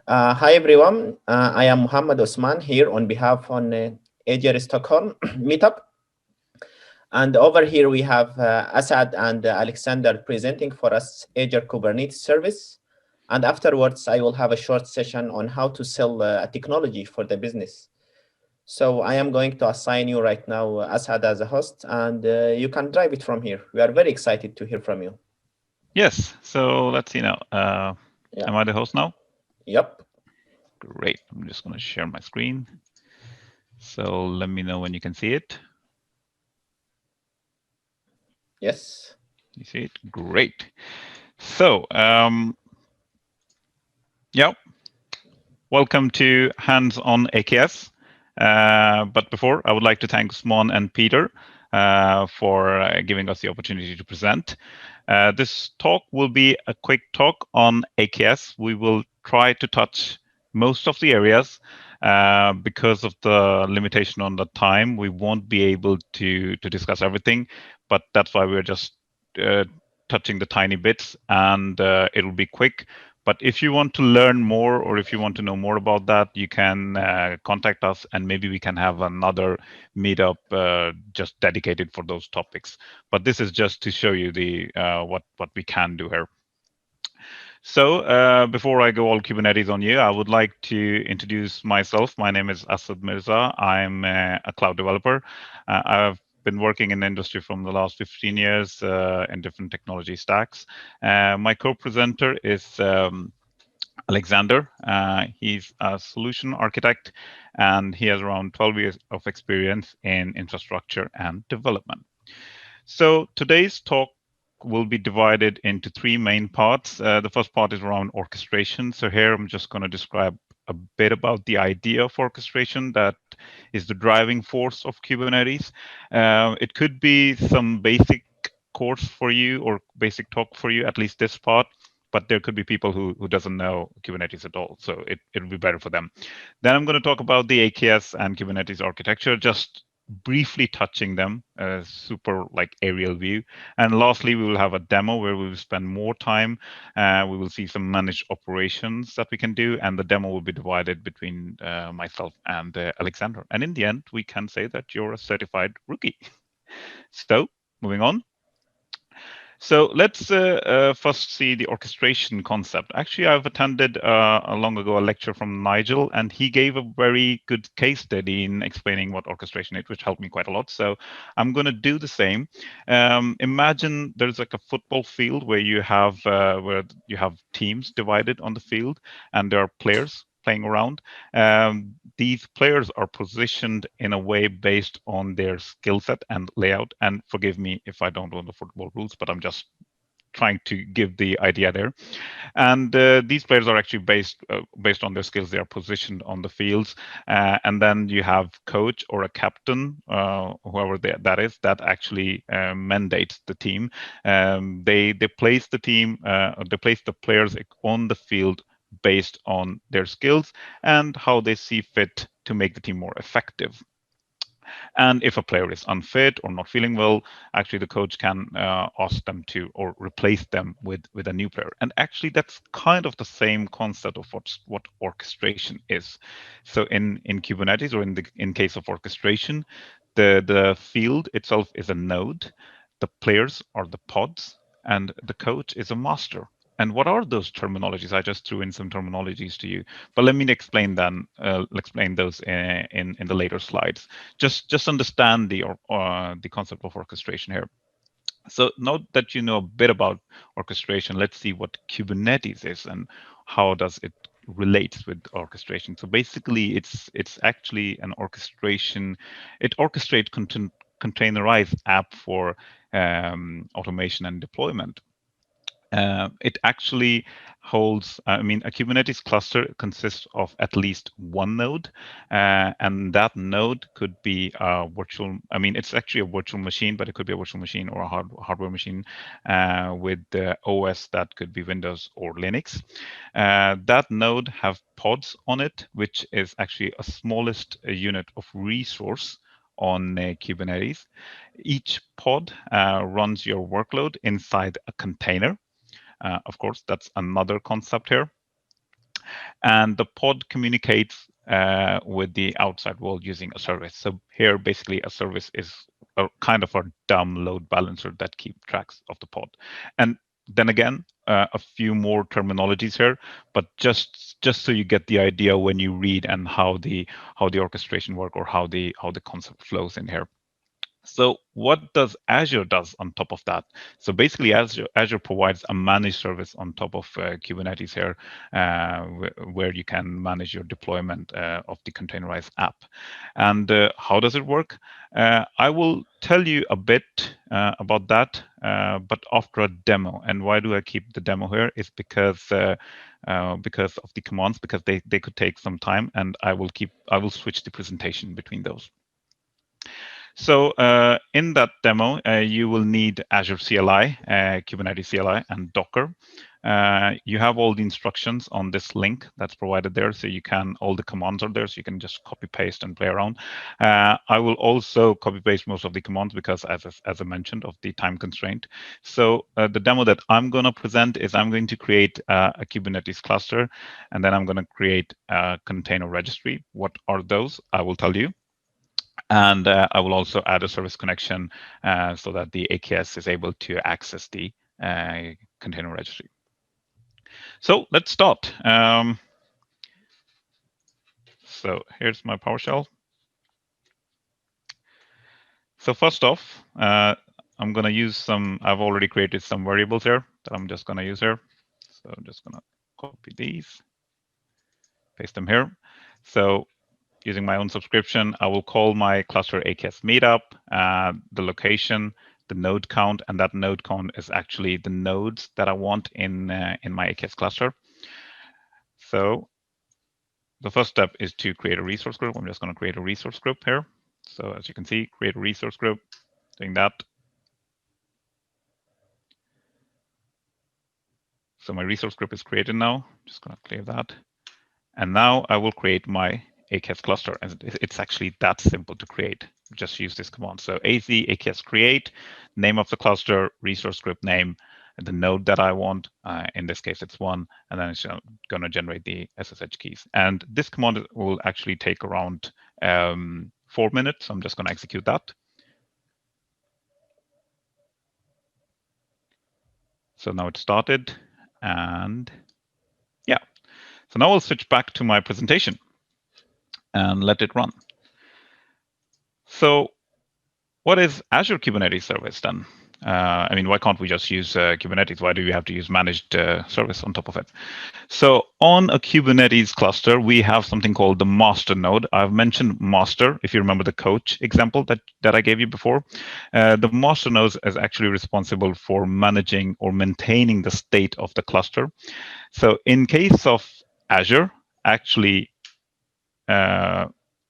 Hi everyone, I am Muhammad Osman here on behalf on Azure Stockholm meetup. And over here we have Asad and Alexander presenting for us Azure Kubernetes Service. And afterwards, I will have a short session on how to sell a technology for the business. So I am going to assign you right now, Asad, as a host, and you can drive it from here. We are very excited to hear from you. Yes, so let's see now. Yeah. Am I the host now? Yep. Great. I'm just going to share my screen. So let me know when you can see it. Yes. You see it? Great. So, yeah, welcome to Hands on AKS. But before, I would like to thank Swan and Peter for giving us the opportunity to present. This talk will be a quick talk on AKS. We will try to touch most of the areas. Because of the limitation on the time, we won't be able to discuss everything, but that's why we're just touching the tiny bits, and it'll be quick. But if you want to learn more, or if you want to know more about that, you can contact us, and maybe we can have another meetup just dedicated for those topics. But this is just to show you the what we can do here. So before I go all Kubernetes on you, I would like to introduce myself. My name is Asad Mirza. I'm a cloud developer. I've been working in the industry from the last 15 years in different technology stacks. My co-presenter is Alexander. He's a solution architect, and he has around 12 years of experience in infrastructure and development. So today's talk will be divided into three main parts. The first part is around orchestration. So here I'm just going to describe a bit about the idea of orchestration that is the driving force of Kubernetes. It could be some basic course for you or basic talk for you, at least this part, but there could be people who doesn't know Kubernetes at all. So it'll be better for them. Then I'm going to talk about the AKS and Kubernetes architecture, just briefly touching them, a super like aerial view. And lastly, we will have a demo where we will spend more time. We will see some managed operations that we can do, and the demo will be divided between myself and Alexander. And in the end, we can say that you're a certified rookie. So moving on. So let's first see the orchestration concept. Actually, I've attended long ago a lecture from Nigel, and he gave a very good case study in explaining what orchestration is, which helped me quite a lot. So I'm going to do the same. Imagine there's like a football field where you have teams divided on the field, and there are players playing around. These players are positioned in a way based on their skill set and layout. And forgive me if I don't know the football rules, but I'm just trying to give the idea there. And these players are actually based on their skills. They are positioned on the fields, and then you have coach or a captain, whoever that is, that actually mandates the team. They place the team, they place the players on the field based on their skills and how they see fit to make the team more effective. And if a player is unfit or not feeling well, actually the coach can ask them to or replace them with a new player. And actually, that's kind of the same concept of what orchestration is. So in Kubernetes, or in case of orchestration, the field itself is a node, the players are the pods, and the coach is a master. And what are those terminologies? I just threw in some terminologies to you, but let me explain them. Explain those in the later slides. Just understand the concept of orchestration here. So now that you know a bit about orchestration, let's see what Kubernetes is and how does it relates with orchestration. So basically, it's actually an orchestration. It orchestrates containerized app for automation and deployment. It actually holds, I mean, a Kubernetes cluster consists of at least one node, and that node could be a virtual, I mean, it's actually a virtual machine, but it could be a virtual machine or a hardware machine with the OS that could be Windows or Linux. That node have pods on it, which is actually a smallest unit of resource on Kubernetes. Each pod runs your workload inside a container. Of course, that's another concept here. and the pod communicates with the outside world using a service. So here, basically, a service is a kind of a dumb load balancer that keeps tracks of the pod. And then again, a few more terminologies here, but just so you get the idea when you read and how the orchestration work, or how the concept flows in here. So what does Azure does on top of that? So basically, Azure provides a managed service on top of Kubernetes here, where you can manage your deployment of the containerized app. And how does it work? I will tell you a bit about that, but after a demo. And why do I keep the demo here? Is because of the commands, because they could take some time, and I will switch the presentation between those. So in that demo, you will need Azure CLI, Kubernetes CLI, and Docker. You have all the instructions on this link that's provided there, so you can, all the commands are there, so you can just copy paste and play around. I will also copy paste most of the commands because, as I mentioned, of the time constraint. So the demo that I'm going to present is I'm going to create a Kubernetes cluster, and then I'm going to create a container registry. What are those? I will tell you. And I will also add a service connection so that the AKS is able to access the container registry. So let's start. So here's my PowerShell. So first off, I'm going to use some, I've already created some variables here that I'm just going to use here. So I'm just going to copy these, paste them here. So using my own subscription, I will call my cluster AKS meetup, the location, the node count, and that node count is actually the nodes that I want in my AKS cluster. So the first step is to create a resource group. I'm just going to create a resource group here. So as you can see, create a resource group, doing that. So my resource group is created now. Just going to clear that. And now I will create my AKS cluster. And it's actually that simple to create. Just use this command. So az AKS create, name of the cluster, resource group name, the node that I want. In this case, it's 1, and then it's going to generate the SSH keys. And this command will actually take around 4 minutes. So I'm just going to execute that. So now it started, and yeah. So now I'll switch back to my presentation and let it run. So what is Azure Kubernetes Service then? I mean, why can't we just use Kubernetes? Why do we have to use managed service on top of it? So on a Kubernetes cluster, we have something called the master node. I've mentioned master, if you remember the coach example that I gave you before. The master node is actually responsible for managing or maintaining the state of the cluster. So in case of Azure, actually,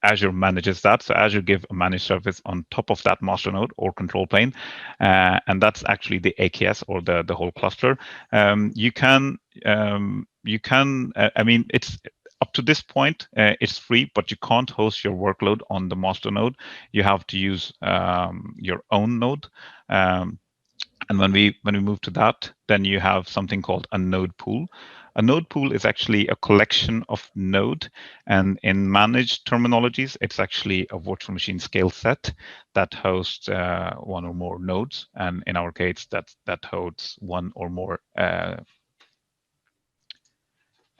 Azure manages that. So Azure give a managed service on top of that master node or control plane. And that's actually the AKS, or the whole cluster. You can, I mean, it's up to this point, it's free, but you can't host your workload on the master node. You have to use your own node. And when we move to that, then you have something called a node pool. A node pool is actually a collection of node, and in managed terminologies, it's actually a virtual machine scale set that hosts one or more nodes, and in our case, that hosts one or more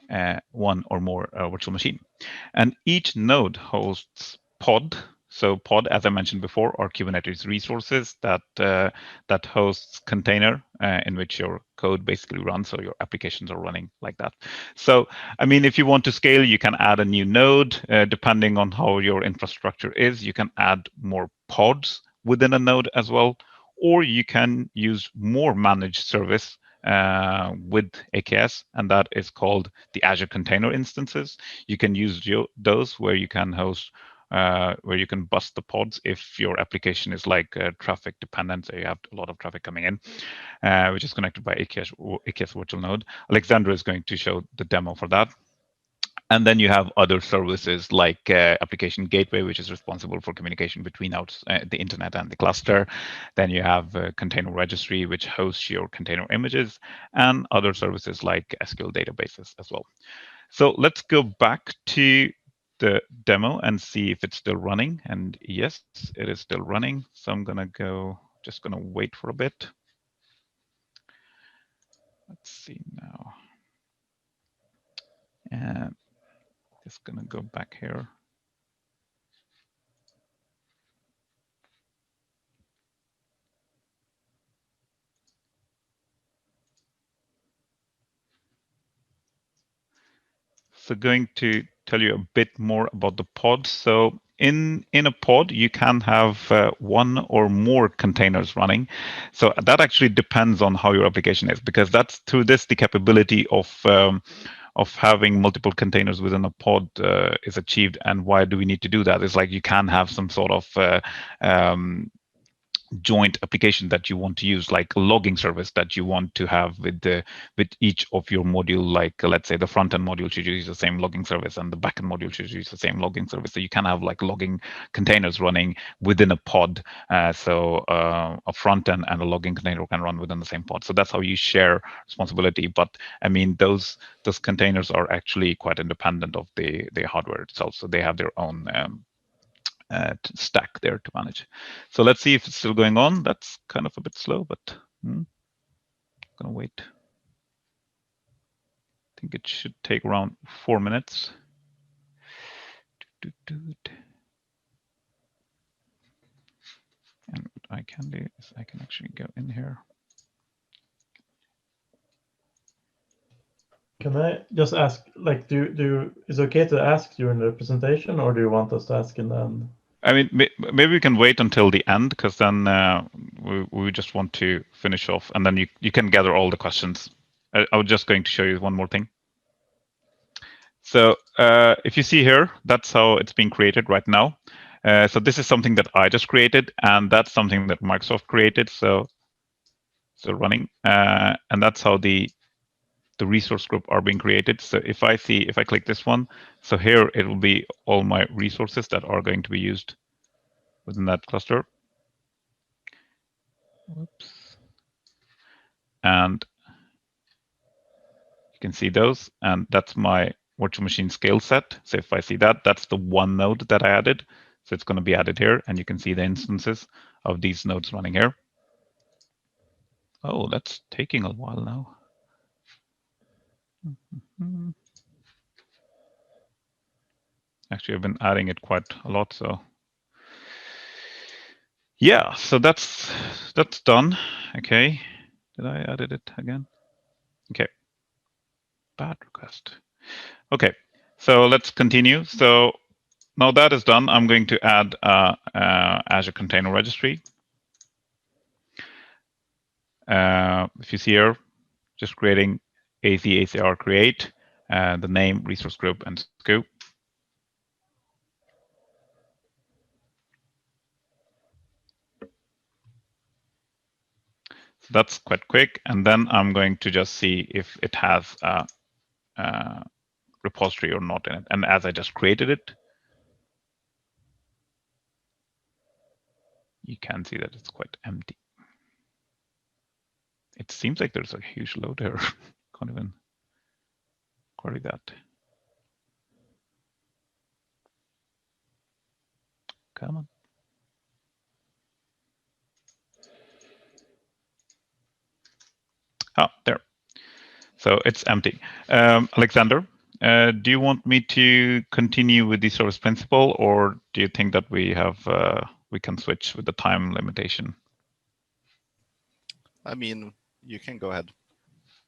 virtual machine. And each node hosts pod. So pod, as I mentioned before, are Kubernetes resources that hosts container in which your code basically runs, so your applications are running like that. So, I mean, if you want to scale, you can add a new node. Depending on how your infrastructure is, you can add more pods within a node as well, or you can use more managed service with AKS, and that is called the Azure Container Instances. You can use those where you can host, where you can bust the pods if your application is like traffic dependent, so you have a lot of traffic coming in, which is connected by AKS virtual node. Alexandra is going to show the demo for that. And then you have other services like Application Gateway, which is responsible for communication between the internet and the cluster. Then you have Container Registry, which hosts your container images, and other services like SQL databases as well. So let's go back to the demo and see if it's still running. And yes, it is still running. So I'm gonna go, just gonna wait for a bit. Let's see now. And just gonna go back here. So going to tell you a bit more about the pod. So in a pod, you can have one or more containers running. So that actually depends on how your application is, because that's through this the capability of having multiple containers within a pod is achieved. And why do we need to do that? It's like you can have some sort of joint application that you want to use, like a logging service that you want to have with each of your module. Like let's say the front end module should use the same logging service and the back end module should use the same logging service. So you can have like logging containers running within a pod. So a front end and a logging container can run within the same pod. So that's how you share responsibility. But I mean, those containers are actually quite independent of the hardware itself. So they have their own stack there to manage. So let's see if it's still going on. That's kind of a bit slow, but gonna wait. I think it should take around 4 minutes. And what I can do is I can actually go in here. Can I just ask, like, is it okay to ask during the presentation, or do you want us to ask in the end? I mean, maybe we can wait until the end, because then we just want to finish off, and then you can gather all the questions. I was just going to show you one more thing. So if you see here, that's how it's being created right now. So this is something that I just created, and that's something that Microsoft created. So running, and that's how the resource group are being created. So if I click this one, so here it will be all my resources that are going to be used within that cluster. Whoops. And you can see those, and that's my virtual machine scale set. So if I see that, that's the one node that I added. So it's going to be added here, and you can see the instances of these nodes running here. Oh, that's taking a while now. Actually, I've been adding it quite a lot, so yeah, so that's done. Okay, did I added it again? Okay, bad request. Okay, so let's continue. So now that is done, I'm going to add Azure Container Registry. If you see here, just creating ACR create, the name, resource group, and scope. So that's quite quick. And then I'm going to just see if it has a repository or not in it. And as I just created it, you can see that it's quite empty. It seems like there's a huge load here. Can't even query that. Come on. Oh, there. So it's empty. Alexander, do you want me to continue with the service principal, or do you think that we can switch with the time limitation? I mean, you can go ahead.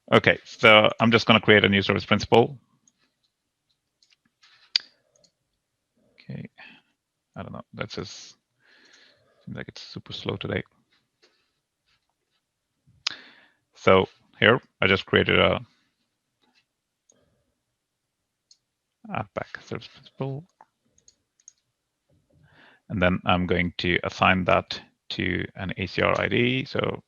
Okay, so I'm just going to create a new service principal. Okay, I don't know. That's just seems like it's super slow today. So here, I just created a back service principal, and then I'm going to assign that to an ACR ID. So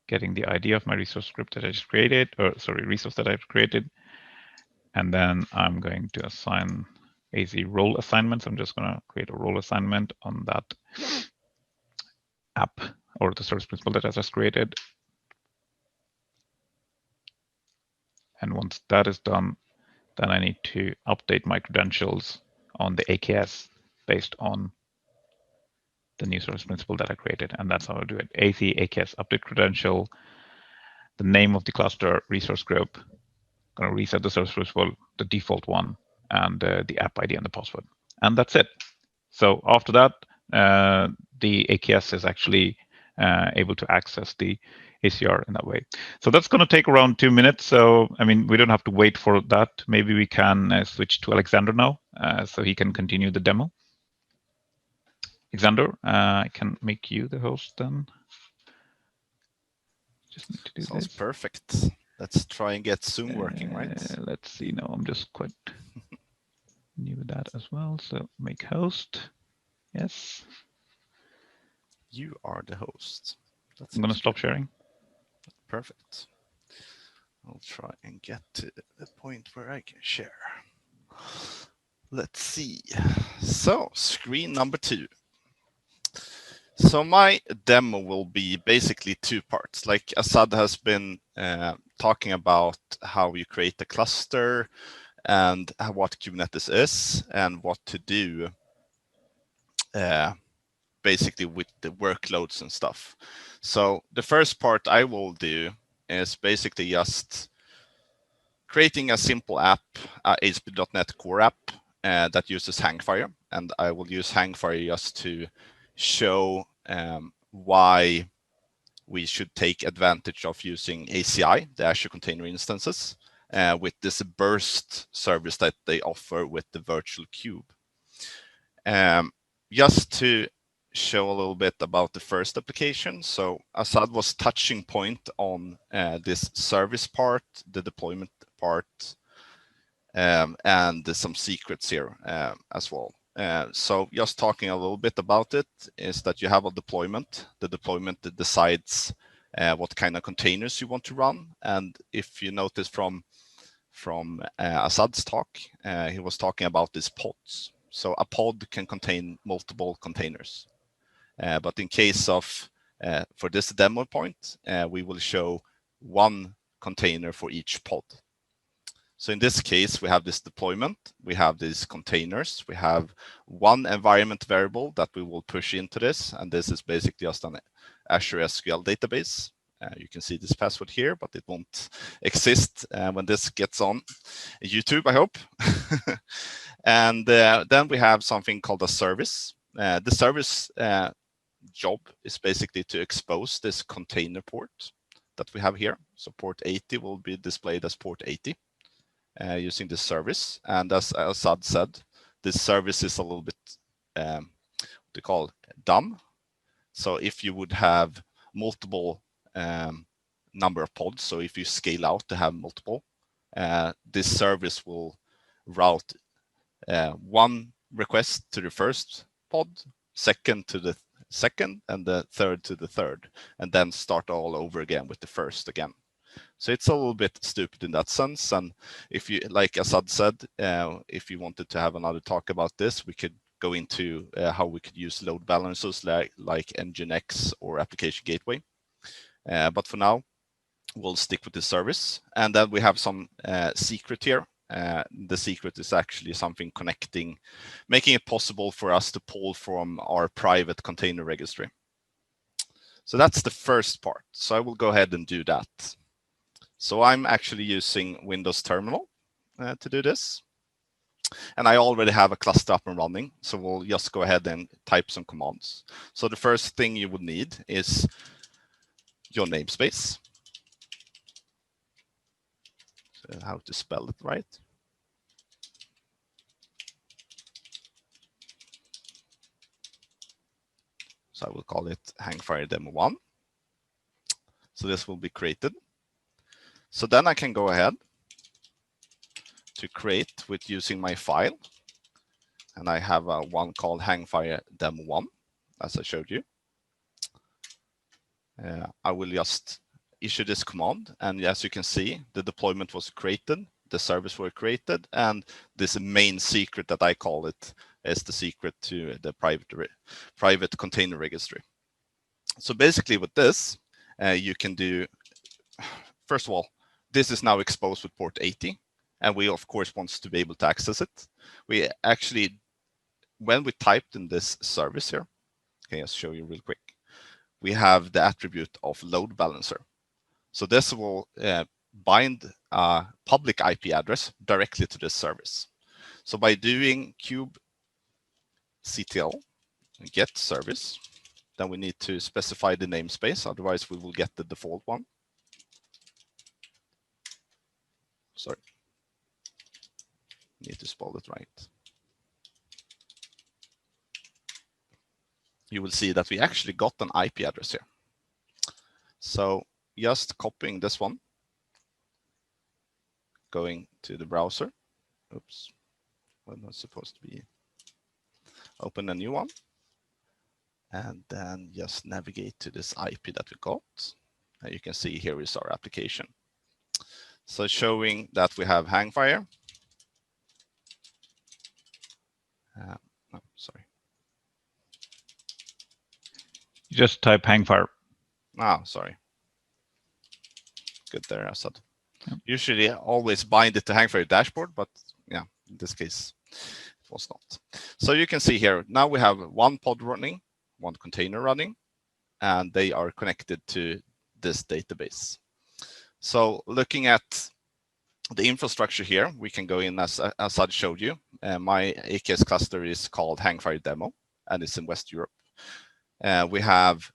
getting the ID of my resource script that I just created, or sorry, resource that I've created. And then I'm going to assign AZ role assignments. I'm just going to create a role assignment on that app or the service principal that I just created. And once that is done, then I need to update my credentials on the AKS based on the new service principal that I created. And that's how I do it. AKS update credential, the name of the cluster resource group, going to reset the service principal, the default one, and the app ID and the password. And that's it. So after that, the AKS is actually able to access the ACR in that way. So that's going to take around 2 minutes. So, I mean, we don't have to wait for that. Maybe we can switch to Alexander now so he can continue the demo. Alexander, I can make you the host then. Just need to do Sounds this. perfect. Let's try and get Zoom working, right? Let's see. No, I'm just quite new with that as well. So make host. Yes. You are the host. I'm going to stop sharing. Perfect. I'll try and get to the point where I can share. Let's see. So screen number 2. So my demo will be basically 2 parts. Like Asad has been talking about how you create a cluster and what Kubernetes is and what to do basically with the workloads and stuff. So the first part I will do is basically just creating a simple app, ASP.NET Core app that uses Hangfire. And I will use Hangfire just to show why we should take advantage of using ACI, the Azure Container Instances, with this burst service that they offer with the virtual cube. Just to show a little bit about the first application. So Asad was touching point on this service part, the deployment part, and some secrets here as well. So just talking a little bit about it is that you have a deployment. The deployment decides what kind of containers you want to run. And if you notice from Asad's talk, he was talking about these pods. So a pod can contain multiple containers. But in case of, for this demo point, we will show one container for each pod. So in this case, we have this deployment, we have these containers, we have one environment variable that we will push into this, and this is basically just an Azure SQL database. You can see this password here, but it won't exist when this gets on YouTube, I hope. And then we have something called a service. The service job is basically to expose this container port that we have here. So port 80 will be displayed as port 80. Using this service. And as Asad said, this service is a little bit, what they call dumb. So if you would have multiple number of pods, so if you scale out to have multiple, this service will route one request to the first pod, second to the second, and the third to the third, and then start all over again with the first again. So it's a little bit stupid in that sense. And if you, like Asad said, if you wanted to have another talk about this, we could go into how we could use load balancers like Nginx or Application Gateway. But for now, we'll stick with the service. And then we have some secret here. The secret is actually something connecting, making it possible for us to pull from our private container registry. So that's the first part. So I will go ahead and do that. So I'm actually using Windows Terminal to do this. And I already have a cluster up and running. So we'll just go ahead and type some commands. So the first thing you would need is your namespace. So how to spell it right. So I will call it Hangfire Demo 1. So this will be created. So then I can go ahead to create with using my file. And I have one called Hangfire Demo 1, as I showed you. I will just issue this command. And as you can see, the deployment was created, the service were created, and this main secret that I call it is the secret to the private container registry. So basically with this, you can do, first of all, this is now exposed with port 80, and we of course want to be able to access it. We actually, when we typed in this service here, okay, I'll show you real quick. We have the attribute of load balancer. So this will bind a public IP address directly to this service. So by doing kubectl get service, then we need to specify the namespace, otherwise we will get the default one. Sorry, need to spell it right. You will see that we actually got an IP address here. So just copying this one, going to the browser. Oops, I'm not supposed to be. Open a new one, and then just navigate to this IP that we got. And you can see here is our application. So showing that we have Hangfire. No, sorry. You just type Hangfire. Ah, sorry. Good there, Asad. Yeah. Usually I always bind it to Hangfire dashboard, but yeah, in this case it was not. So you can see here, now we have one pod running, one container running, and they are connected to this database. So looking at the infrastructure here, we can go in as Asad showed you. My AKS cluster is called Hangfire Demo, and it's in West Europe. We have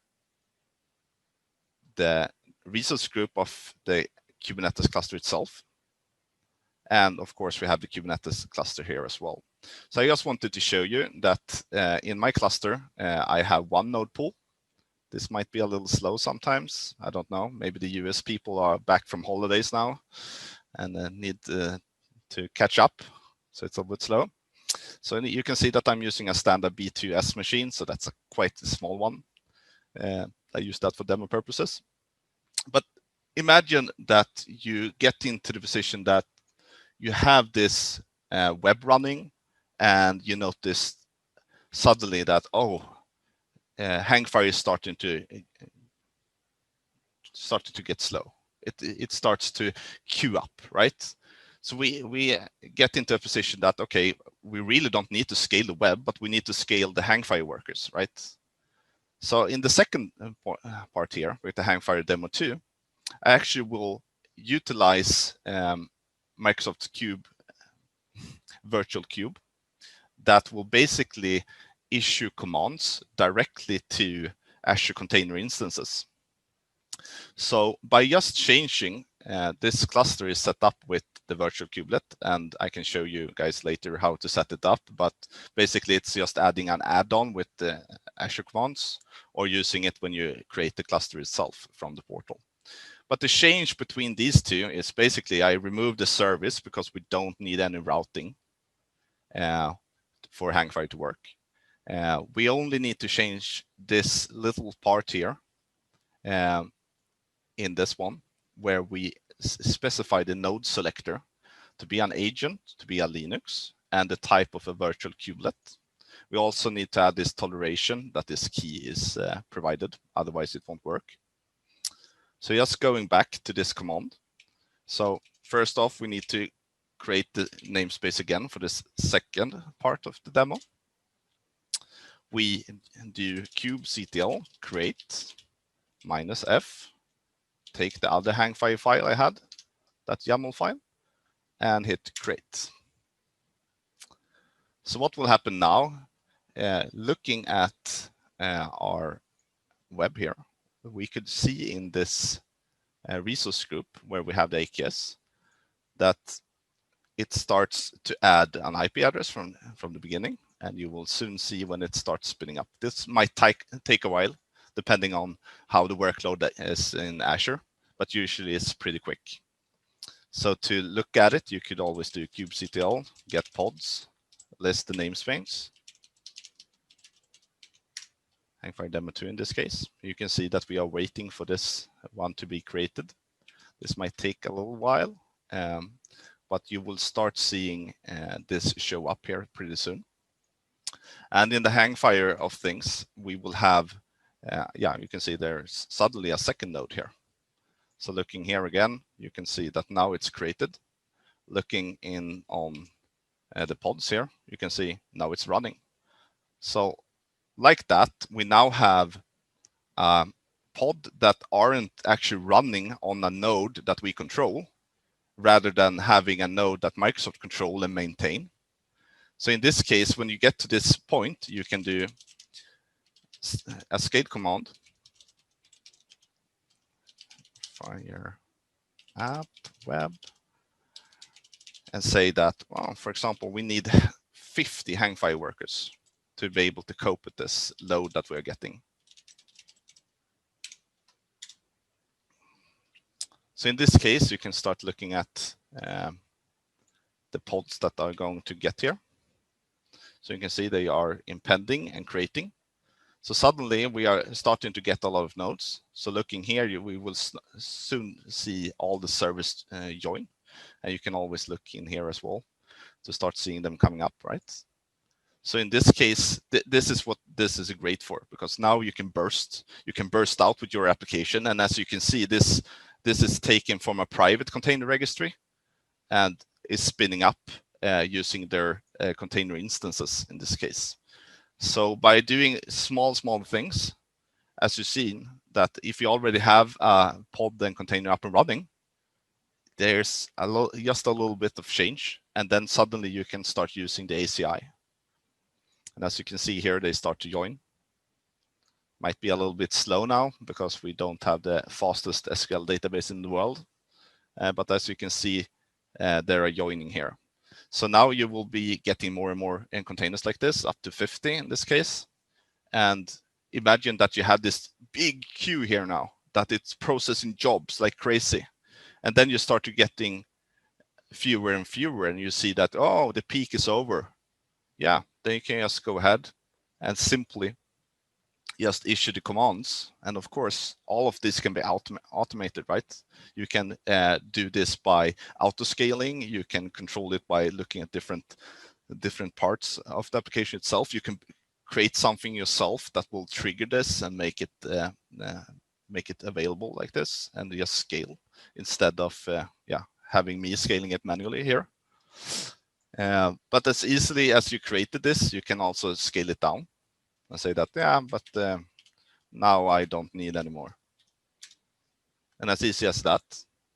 the resource group of the Kubernetes cluster itself. And of course, we have the Kubernetes cluster here as well. So I just wanted to show you that in my cluster, I have one node pool. This might be a little slow sometimes. I don't know. Maybe the US people are back from holidays now and need to catch up. So it's a bit slow. So you can see that I'm using a standard B2S machine. So that's a quite a small one. I use that for demo purposes. But imagine that you get into the position that you have this web running and you notice suddenly that, oh, Hangfire is starting to get slow. It starts to queue up, right? So we get into a position that, okay, we really don't need to scale the web, but we need to scale the Hangfire workers, right? So in the second part here with the Hangfire Demo 2, I actually will utilize Microsoft Virtual Cube that will basically issue commands directly to Azure container instances. So by just changing, this cluster is set up with the virtual kubelet, and I can show you guys later how to set it up, but basically it's just adding an add-on with the Azure commands or using it when you create the cluster itself from the portal. But the change between these two is basically I remove the service because we don't need any routing for Hangfire to work. We only need to change this little part here in this one, where we specify the node selector to be an agent, to be a Linux, and the type of a virtual kubelet. We also need to add this toleration that this key is provided, otherwise it won't work. So just going back to this command. So first off, we need to create the namespace again for this second part of the demo. We do kubectl create -f, take the other Hangfire file I had, that YAML file, and hit create. So what will happen now, looking at our web here, we could see in this resource group where we have the AKS that it starts to add an IP address from the beginning, and you will soon see when it starts spinning up. This might take a while, depending on how the workload is in Azure, but usually it's pretty quick. So to look at it, you could always do kubectl get pods, list the namespace, Hangfire Demo 2 in this case. You can see that we are waiting for this one to be created. This might take a little while, but you will start seeing this show up here pretty soon. And in the Hangfire of things, we will have, yeah, you can see there's suddenly a second node here. So looking here again, you can see that now it's created. Looking in on the pods here, you can see now it's running. So like that, we now have a pod that aren't actually running on a node that we control, rather than having a node that Microsoft control and maintain. So in this case, when you get to this point, you can do a scale command, fire app web, and say that, well, for example, we need 50 Hangfire workers to be able to cope with this load that we're getting. So in this case, you can start looking at the pods that are going to get here. So you can see they are impending and creating. So suddenly we are starting to get a lot of nodes. So looking here, we will soon see all the service join. And you can always look in here as well to start seeing them coming up, right? So in this case, this is what this is great for, because now you can burst out with your application. And as you can see, this is taken from a private container registry and is spinning up using their container instances in this case. So by doing small things, as you've seen, that if you already have a pod and container up and running, there's just a little bit of change, and then suddenly you can start using the ACI. And as you can see here, they start to join. Might be a little bit slow now because we don't have the fastest SQL database in the world. But as you can see, they are joining here. So now you will be getting more and more in containers like this, up to 50 in this case. And imagine that you have this big queue here now, that it's processing jobs like crazy. And then you start to getting fewer and fewer, and you see that, oh, the peak is over. Yeah, then you can just go ahead and simply just issue the commands. And of course, all of this can be automated, right? You can do this by auto-scaling. You can control it by looking at different parts of the application itself. You can create something yourself that will trigger this and make it available like this, and just scale instead of having me scaling it manually here. But as easily as you created this, you can also scale it down and say that, yeah, but now I don't need anymore. And as easy as that,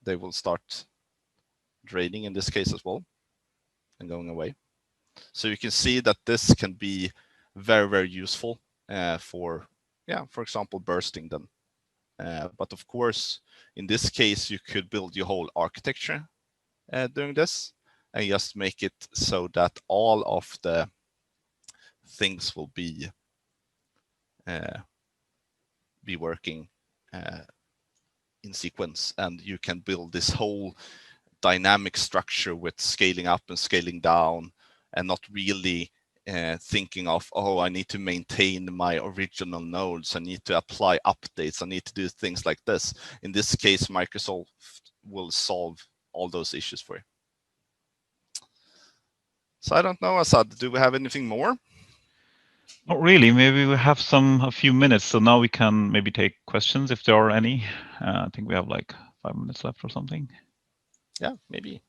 they will start draining in this case as well and going away. So you can see that this can be very, very useful for example, bursting them. But of course, in this case, you could build your whole architecture doing this and just make it so that all of the things will be working in sequence, and you can build this whole dynamic structure with scaling up and scaling down, and not really thinking of, oh, I need to maintain my original nodes, I need to apply updates, I need to do things like this. In this case, Microsoft will solve all those issues for you. So I don't know, Asad, do we have anything more? Not really. Maybe we have a few minutes, so now we can maybe take questions if there are any. I think we have like 5 minutes left or something. Yeah, maybe.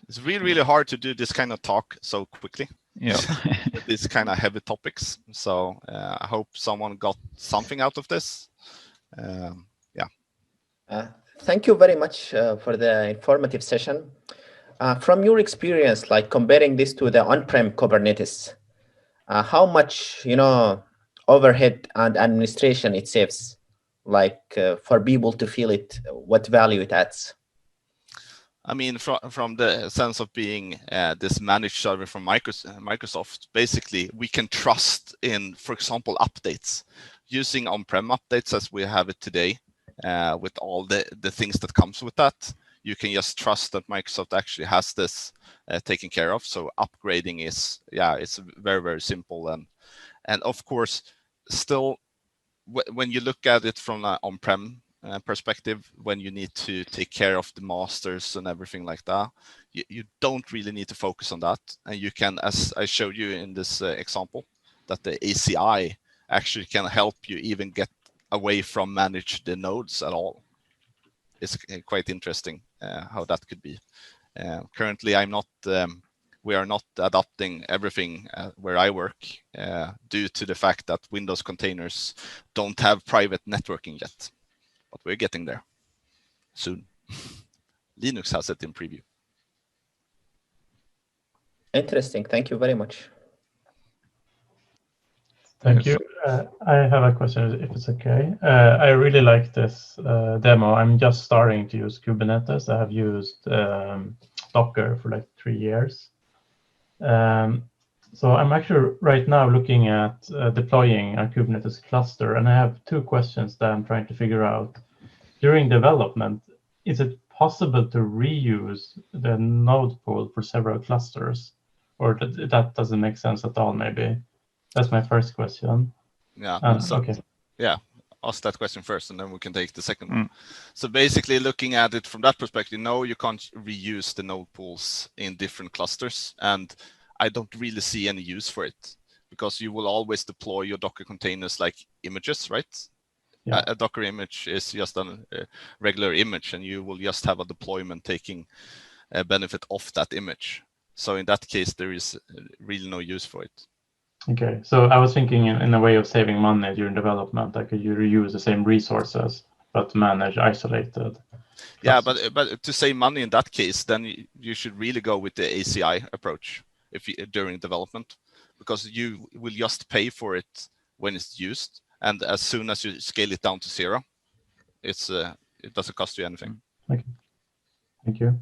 It's really, really hard to do this kind of talk so quickly. Yeah. With these kind of heavy topics. So I hope someone got something out of this. Thank you very much for the informative session. From your experience, like comparing this to the on-prem Kubernetes, how much overhead and administration it saves, like for people to feel it, what value it adds? I mean, from the sense of being this managed server from Microsoft, basically we can trust in, for example, updates. Using on-prem updates as we have it today, with all the things that comes with that, you can just trust that Microsoft actually has this taken care of. So upgrading is, it's very, very simple. And of course, still, when you look at it from an on-prem perspective, when you need to take care of the masters and everything like that, you don't really need to focus on that. And you can, as I showed you in this example, that the ACI actually can help you even get away from manage the nodes at all. it's quite interesting how that could be. Currently, we are not adopting everything where I work due to the fact that Windows containers don't have private networking yet, but we're getting there soon. Linux has it in preview. Interesting. Thank you very much. Thank you. I have a question, if it's okay. I really like this demo. I'm just starting to use Kubernetes. I have used Docker for like 3 years. So I'm actually right now looking at deploying a Kubernetes cluster, and I have 2 questions that I'm trying to figure out. During development, is it possible to reuse the node pool for several clusters, or that doesn't make sense at all? Maybe that's my first question. Yeah. Okay. Yeah. Ask that question first, and then we can take the second one. So basically, looking at it from that perspective, no, you can't reuse the node pools in different clusters, and I don't really see any use for it, because you will always deploy your Docker containers like images, right? Yeah. A Docker image is just a regular image, and you will just have a deployment taking a benefit of that image. So in that case, there is really no use for it. Okay, so I was thinking in a way of saving money during development, like you reuse the same resources but manage isolated. Yeah, but to save money in that case, then you should really go with the ACI approach during development, because you will just pay for it when it's used, and as soon as you scale it down to 0, it doesn't cost you anything. Okay, thank you.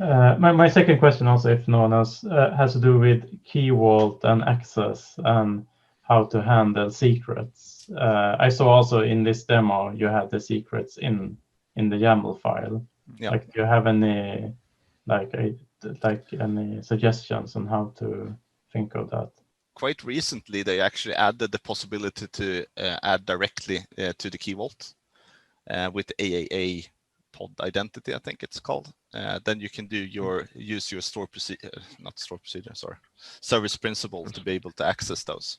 My second question also, if no one else, has to do with key vault and access and how to handle secrets. I saw also in this demo you had the secrets in the YAML file. Yeah. Like, do you have any any suggestions on how to think of that? Quite recently, they actually added the possibility to add directly to the key vault with AAA pod identity, I think it's called. Then you can use your service principal to be able to access those.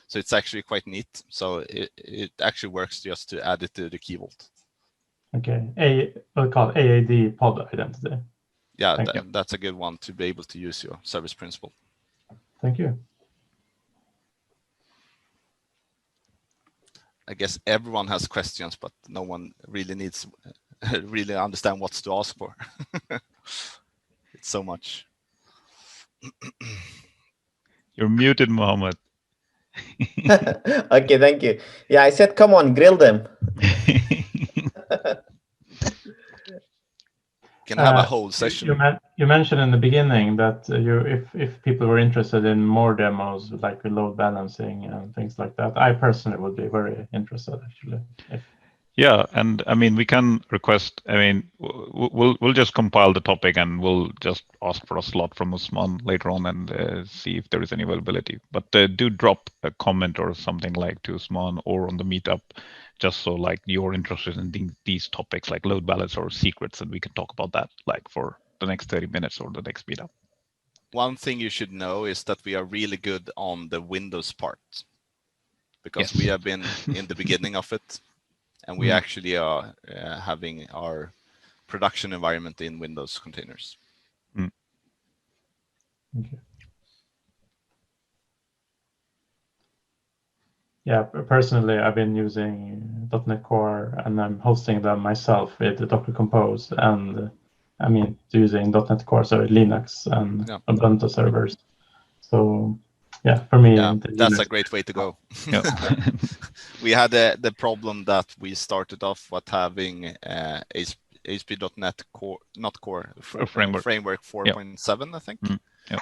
So it's actually quite neat. So it actually works just to add it to the key vault. Okay, we'll call it AAD pod identity. Yeah, that's a good one to be able to use your service principal. Thank you. I guess everyone has questions, but no one really needs really understand what's to ask for. It's so much. You're muted, Mohammed. Okay, thank you. Yeah, I said, come on, grill them. Can have a whole session. You mentioned in the beginning that if people were interested in more demos like load balancing and things like that, I personally would be very interested actually. Yeah, and I mean we can request. I mean we'll just compile the topic and we'll just ask for a slot from Usman later on and see if there is any availability. But do drop a comment or something like to Usman or on the meetup, just so like you're interested in these topics like load balance or secrets, and we can talk about that like for the next 30 minutes or the next meetup. One thing you should know is that we are really good on the Windows part, because Yes. we have been in the beginning of it, and we actually are having our production environment in Windows containers. Okay. Yeah, personally, I've been using .NET Core and I'm hosting them myself with the Docker Compose, and I mean using .NET Core, so Linux and Ubuntu servers. So yeah, for me, that's a great way to go. We had the problem that we started off with having ASP.NET Core, not Core, framework 4.7, I think.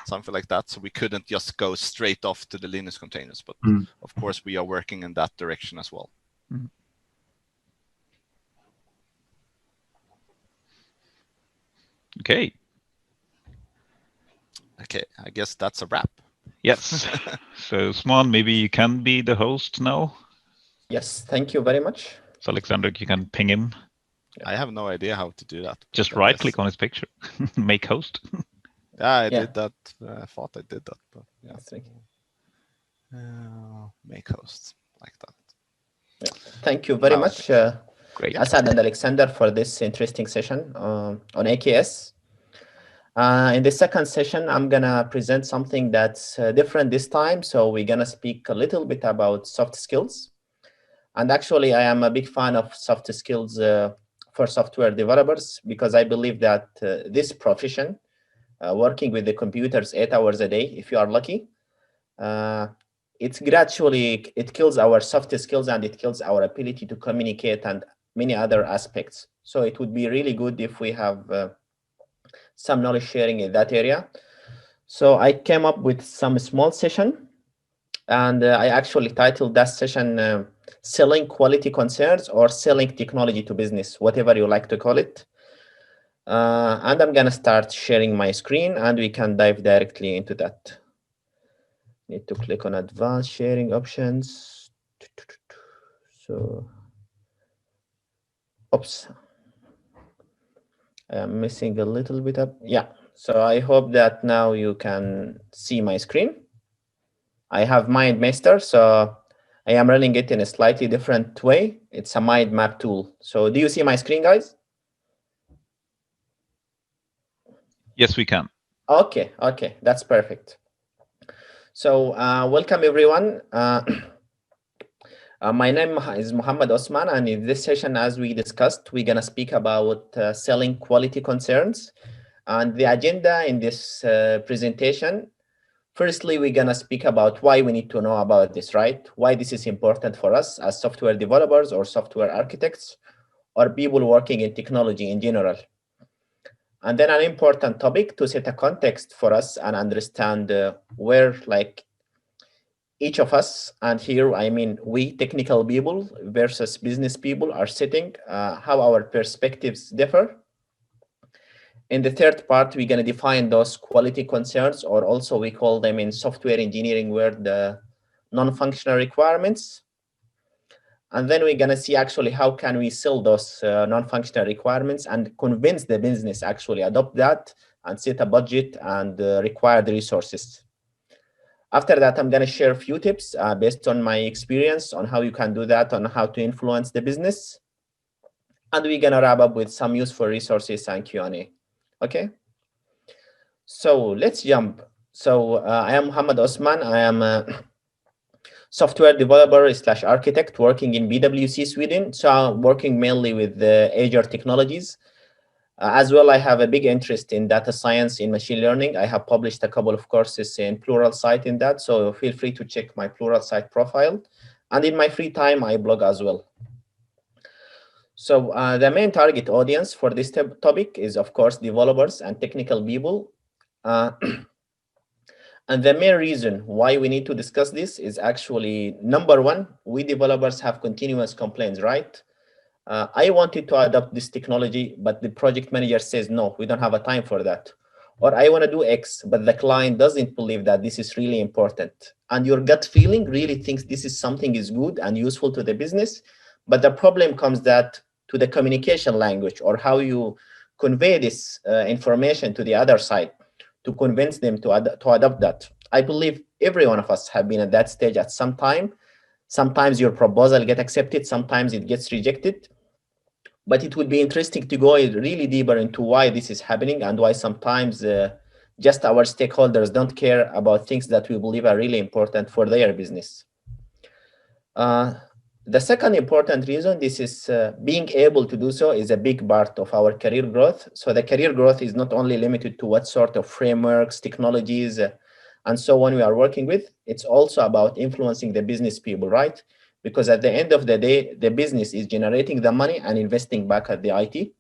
Something like that. So we couldn't just go straight off to the Linux containers, but of course we are working in that direction as well. Okay, I guess that's a wrap. Yes. So Usman, maybe you can be the host now. Yes, thank you very much. So Alexander, you can ping him. I have no idea how to do that. Just right click on his picture, make host. Yeah, I did that. I thought I did that, but make host like that. Thank you very much. Great. Asad and Alexander for this interesting session on AKS. In the second session, I'm gonna present something that's different this time. So we're gonna speak a little bit about soft skills. And actually, I am a big fan of soft skills for software developers because I believe that this profession, working with the computers 8 hours a day, if you are lucky, it kills our soft skills and it kills our ability to communicate and many other aspects. So it would be really good if we have some knowledge sharing in that area. So I came up with some small session, and I actually titled that session Selling Quality Concerns or Selling Technology to Business, whatever you like to call it. And I'm gonna start sharing my screen and we can dive directly into that. Need to click on advanced sharing options. So, oops. I'm missing a little bit up. Yeah, so I hope that now you can see my screen. I have MindMaster, so I am running it in a slightly different way. It's a mind map tool. So do you see my screen, guys? Yes, we can. Okay, that's perfect. So welcome everyone. My name is Muhammad Osman, and in this session, as we discussed, we're gonna speak about selling quality concerns. And the agenda in this presentation, firstly, we're gonna speak about why we need to know about this, right? Why this is important for us as software developers or software architects or people working in technology in general. And then an important topic to set a context for us and understand where each of us, and here I mean we technical people versus business people are sitting, how our perspectives differ. In the third part, we're going to define those quality concerns, or also we call them in software engineering word the non-functional requirements. And then we're going to see actually how can we sell those non-functional requirements and convince the business actually adopt that and set a budget and required resources. After that, I'm going to share a few tips based on my experience on how you can do that, on how to influence the business. And we're going to wrap up with some useful resources and Q&A. Okay? So let's jump. So I am Muhammad Osman. I am a software developer / architect working in BWC Sweden. So I'm working mainly with Azure technologies. As well, I have a big interest in data science, in machine learning. I have published a couple of courses in Pluralsight in that, so feel free to check my Pluralsight profile. And in my free time, I blog as well. So the main target audience for this topic is, of course, developers and technical people. And the main reason why we need to discuss this is actually, number one, we developers have continuous complaints, right? I wanted to adopt this technology, but the project manager says, no, we don't have a time for that. Or I want to do X, but the client doesn't believe that this is really important. And your gut feeling really thinks this is something is good and useful to the business. But the problem comes that to the communication language or how you convey this information to the other side to convince them to adopt that. I believe every one of us have been at that stage at some time. Sometimes your proposal gets accepted, sometimes it gets rejected. But it would be interesting to go really deeper into why this is happening and why sometimes just our stakeholders don't care about things that we believe are really important for their business. The second important reason this is being able to do so is a big part of our career growth. So the career growth is not only limited to what sort of frameworks, technologies, and so on we are working with. It's also about influencing the business people, right? Because at the end of the day, the business is generating the money and investing back at the IT.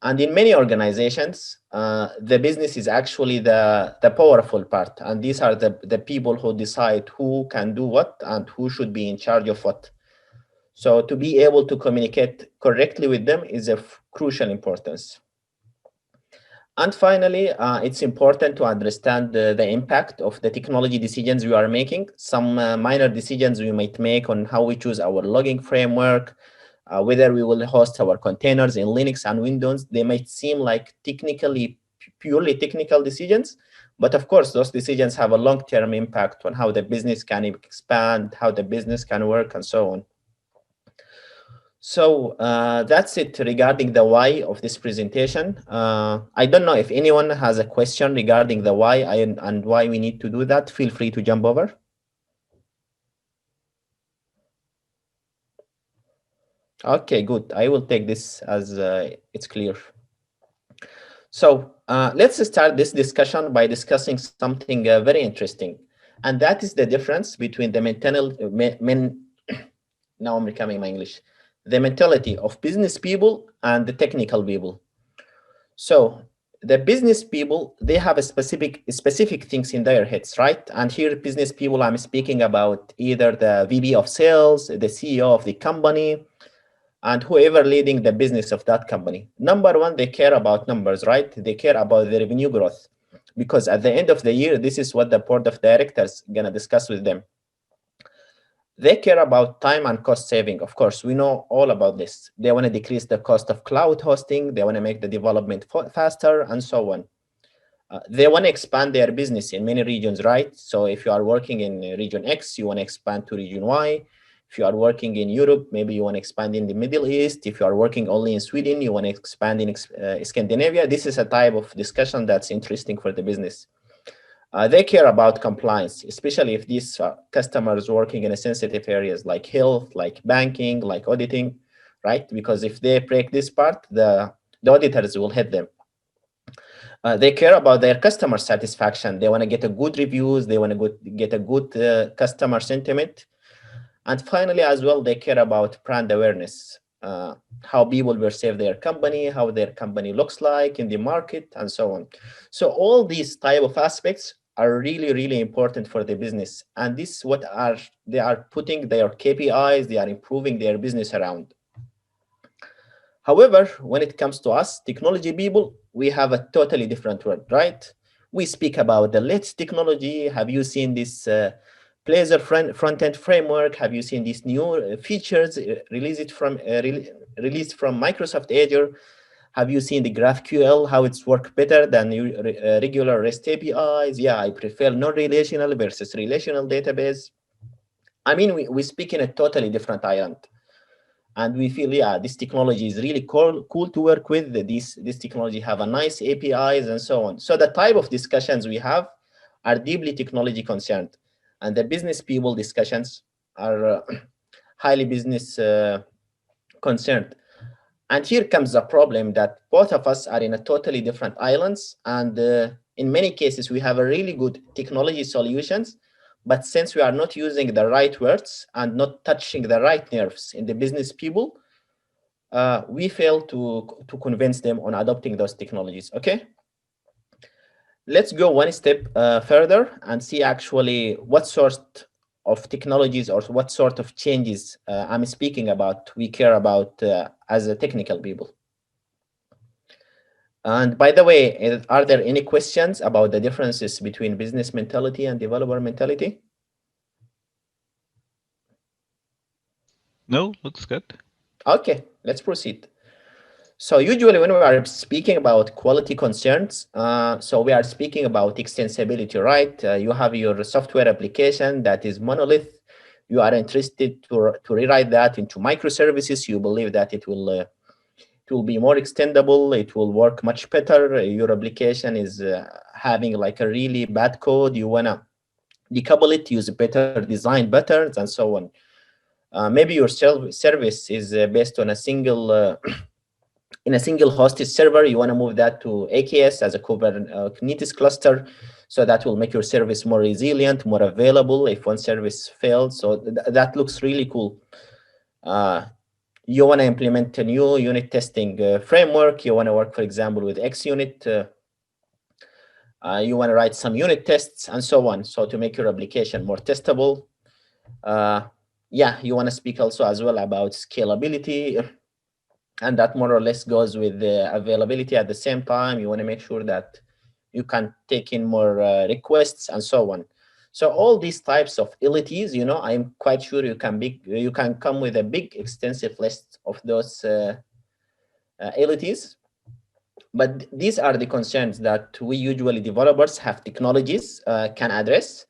And in many organizations, the business is actually the powerful part. And these are the people who decide who can do what and who should be in charge of what. So to be able to communicate correctly with them is of crucial importance. And finally, it's important to understand the impact of the technology decisions we are making. Some minor decisions we might make on how we choose our logging framework, whether we will host our containers in Linux and Windows. They might seem like purely technical decisions, but of course, those decisions have a long-term impact on how the business can expand, how the business can work, and so on. So that's it regarding the why of this presentation. I don't know if anyone has a question regarding the why and why we need to do that. Feel free to jump over. Okay, good. I will take this as it's clear. So let's start this discussion by discussing something very interesting. And that is the difference between the now I'm becoming my English, the mentality of business people and the technical people. So the business people, they have a specific things in their heads, right? And here business people, I'm speaking about either the VP of sales, the CEO of the company, and whoever leading the business of that company. Number one, they care about numbers, right? They care about the revenue growth, because at the end of the year, this is what the board of directors gonna discuss with them. They care about time and cost saving. Of course, we know all about this. They want to decrease the cost of cloud hosting. They want to make the development faster and so on. They want to expand their business in many regions, right? So if you are working in region X, you want to expand to region Y. If you are working in Europe, maybe you want to expand in the Middle East. If you are working only in Sweden, you want to expand in Scandinavia. This is a type of discussion that's interesting for the business. They care about compliance, especially if these customers working in sensitive areas like health, like banking, like auditing, right? Because if they break this part, the auditors will hit them. They care about their customer satisfaction. They want to get a good reviews. They want to get a good customer sentiment. And finally, as well, they care about brand awareness, how people perceive their company, how their company looks like in the market, and so on. So all these type of aspects are really, really important for the business. And this is what they are putting their KPIs, they are improving their business around. However, when it comes to us, technology people, we have a totally different world, right? We speak about the latest technology. Have you seen this Blazor front-end framework? Have you seen these new features released from Microsoft Azure? Have you seen the GraphQL, how it's work better than regular REST APIs? Yeah, I prefer non-relational versus relational database. I mean, we speak in a totally different island. And we feel, yeah, this technology is really cool to work with. This technology have a nice APIs and so on. So the type of discussions we have are deeply technology concerned. And the business people discussions are highly business concerned. And here comes the problem that both of us are in a totally different islands. And in many cases, we have a really good technology solutions. But since we are not using the right words and not touching the right nerves in the business people, we fail to convince them on adopting those technologies, okay? Let's go one step further and see actually what sort of technologies or what sort of changes I'm speaking about, we care about as a technical people. And by the way, are there any questions about the differences between business mentality and developer mentality? No, looks good. Okay, let's proceed. So usually when we are speaking about quality concerns, so we are speaking about extensibility, right? You have your software application that is monolith. You are interested to rewrite that into microservices. You believe that it will be more extendable. It will work much better. Your application is having like a really bad code. You wanna decouple it, use better design patterns, and so on. Maybe your service is based on a single in a single hosted server. You want to move that to AKS as a Kubernetes cluster, so that will make your service more resilient, more available if one service fails. So that looks really cool. You want to implement a new unit testing framework. You want to work, for example, with XUnit. You want to write some unit tests and so on, so to make your application more testable. Yeah, you want to speak also as well about scalability, and that more or less goes with the availability at the same time. You want to make sure that you can take in more requests and so on. So all these types of LTs, you know, I'm quite sure you can come with a big extensive list of those LTs. But these are the concerns that we usually developers have technologies can address.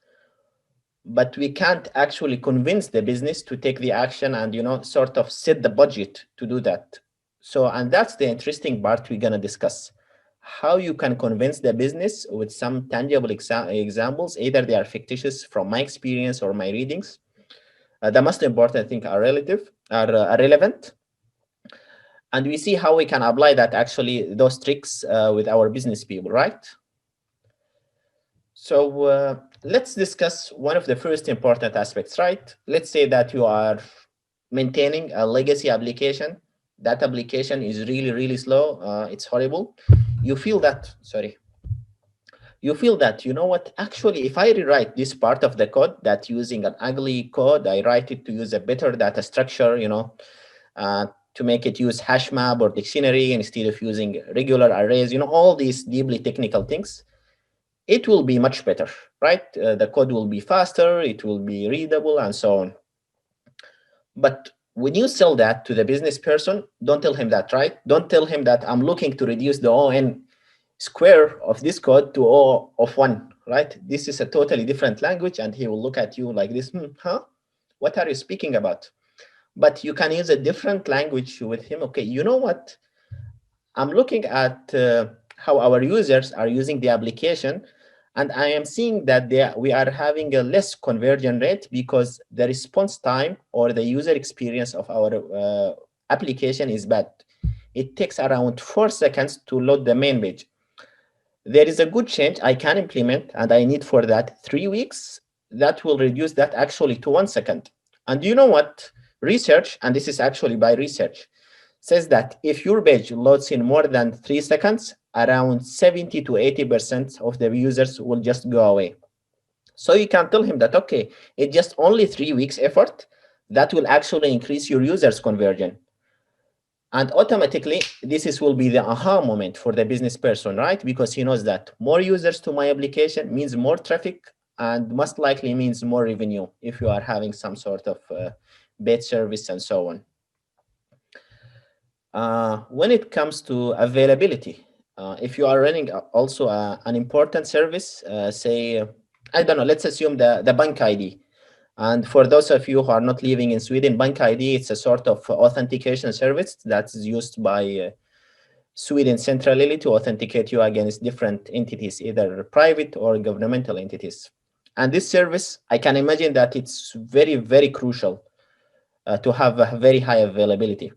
but we can't actually convince the business to take the action and, sort of set the budget to do that. So, and that's the interesting part we're going to discuss. How you can convince the business with some tangible examples, either they are fictitious from my experience or my readings. The most important thing are relevant. And we see how we can apply that, actually, those tricks with our business people, right? So let's discuss one of the first important aspects, right? Let's say that you are maintaining a legacy application. That application is really, really slow. It's horrible. You feel that, you know what, actually, if I rewrite this part of the code that using an ugly code, I write it to use a better data structure, to make it use hash map or dictionary instead of using regular arrays, all these deeply technical things, it will be much better, right? The code will be faster, it will be readable, and so on. But when you sell that to the business person, don't tell him that, right? Don't tell him that I'm looking to reduce the ON square of this code to O of 1, right? This is a totally different language, and he will look at you like this, huh? What are you speaking about? But you can use a different language with him. Okay, you know what? I'm looking at how our users are using the application, and I am seeing that we are having a less conversion rate because the response time or the user experience of our application is bad. It takes around 4 seconds to load the main page. There is a good change I can implement, and I need for that 3 weeks. That will reduce that actually to 1 second. And you know what? Research, and this is actually by research, says that if your page loads in more than 3 seconds, around 70 to 80% of the users will just go away. So you can tell him that, okay, it's just only 3 weeks effort that will actually increase your users' conversion. And automatically, will be the aha moment for the business person, right? Because he knows that more users to my application means more traffic, and most likely means more revenue if you are having some sort of paid service and so on. When it comes to availability, if you are running also an important service, say, I don't know, let's assume the bank ID. And for those of you who are not living in Sweden, bank ID, it's a sort of authentication service that's used by Sweden centrally to authenticate you against different entities, either private or governmental entities. And this service, I can imagine that it's very, very crucial to have a very high availability.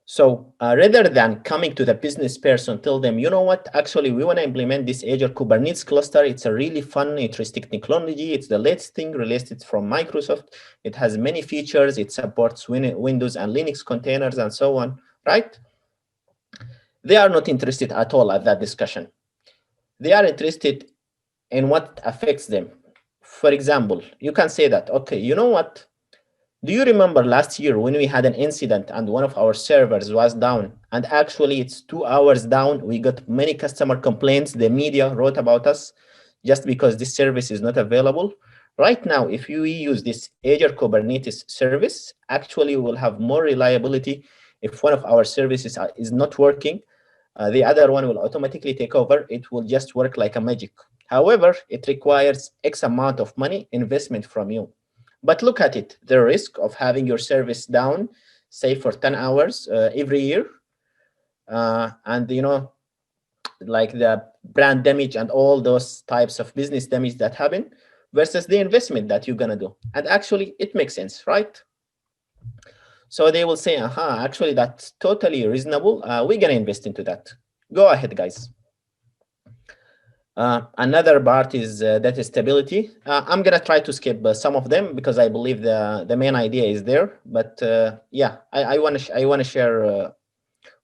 So rather than coming to the business person, tell them, you know what, actually, we want to implement this Azure Kubernetes cluster. It's a really fun, interesting technology. It's the latest thing released from Microsoft. It has many features. It supports Windows and Linux containers and so on, right? They are not interested at all at that discussion. They are interested in what affects them. For example, you can say that, okay, you know what? Do you remember last year when we had an incident and one of our servers was down, and actually it's 2 hours down? We got many customer complaints. The media wrote about us just because this service is not available. Right now, if you use this Azure Kubernetes service, actually we'll have more reliability. If one of our services is not working, the other one will automatically take over. It will just work like a magic. However, it requires X amount of money investment from you. But look at it, the risk of having your service down, say for 10 hours every year, and like the brand damage and all those types of business damage that happen versus the investment that you're gonna do. And actually it makes sense, right? So they will say, aha, actually that's totally reasonable. We're gonna invest into that. Go ahead, guys. Another part is data stability. I'm gonna try to skip some of them because I believe the main idea is there. But yeah, I want to share